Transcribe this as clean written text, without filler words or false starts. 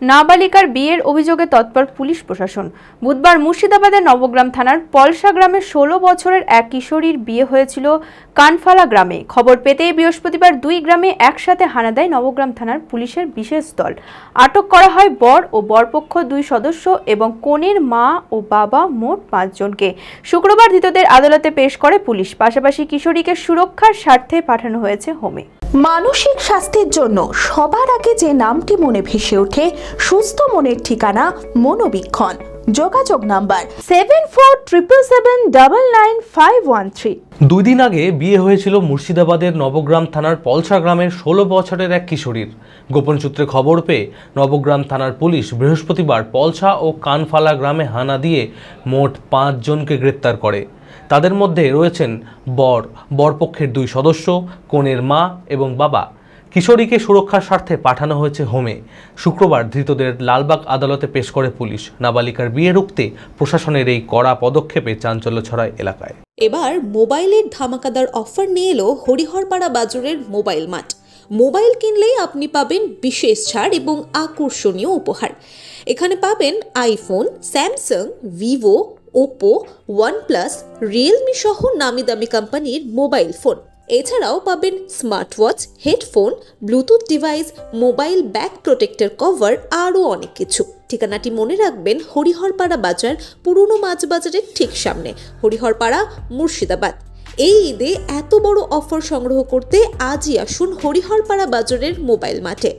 নাবালিকার বিয়ের অভিযোগে তৎপর পুলিশ প্রশাসন। বুধবার মুর্শিদাবাদের নবগ্রাম থানার পলসা গ্রামে ১৬ বছরের এক কিশোরীর বিয়ে হয়েছিল কানফালা গ্রামে। খবর পেতেই বৃহস্পতিবার দুই গ্রামে একসাথে হানা দেয় নবগ্রাম থানার পুলিশের বিশেষ দল। আটক করা হয় বর ও বরপক্ষ ২ সদস্য এবং কনের মা ও বাবা মোট ৫ জনকে। শুক্রবার ধৃতদের আদালতে পেশ করে পুলিশ। পাশাপাশি কিশোরীকে সুরক্ষার স্বার্থে পাঠানো হয়েছে হোমে। মানসিক স্বাস্থ্যের জন্য সবার আগে যে নামটি মনে ভেসে ওঠে, সুস্থ মনের ঠিকানা মনোবীক্ষণ। যোগাযোগ নাম্বার 7477799513। 2 দিন আগে বিয়ে হয়েছিল মুর্শিদাবাদের নবগ্রাম থানার পলসা গ্রামের 16 বছরের এক কিশোরীর। গোপন সূত্রে খবর পেয়ে নবগ্রাম থানার পুলিশ বৃহস্পতিবার পলসা ও কানফালা গ্রামে হানা দিয়ে মোট 5 জনকে গ্রেপ্তার করে। তাদের মধ্যে রয়েছেন বরপক্ষের 2 সদস্য, কনের মা এবং বাবা। কিশোরীকে সুরক্ষার স্বার্থে পাঠানো হয়েছে হোমে। শুক্রবার ধৃতদের লালবাগ আদালতে পেশ করে পুলিশ। নাবালিকার বিয়ে রুখতে প্রশাসনের এই কড়া পদক্ষেপে চাঞ্চল্য ছড়ায় এলাকায়। এবার মোবাইলের ধামাকাদার অফার নিয়ে এলো হরিহরপাড়া বাজারের মোবাইল মার্ট। মোবাইল কিনলেই আপনি পাবেন বিশেষ ছাড় এবং আকর্ষণীয় উপহার। এখানে পাবেন iPhone, Samsung, Vivo, Oppo, OnePlus, Realme সহ নামি দামি কোম্পানির মোবাইল ফোন। এছাড়াও পাবেন smart watch, headphone, Bluetooth device, mobile back protector cover, আরও অনেক কিছু। ঠিকানাটি মনে রাখবেন, হরিহরপাড়া বাজার, পুরনো মাছ বাজারের ঠিক সামনে, হরিহরপাড়া, মুর্শিদাবাদ। এই ঈদে এত বড় অফার সংগ্রহ করতে আজই আসুন হরিহরপাড়া বাজারের মোবাইল মার্টে।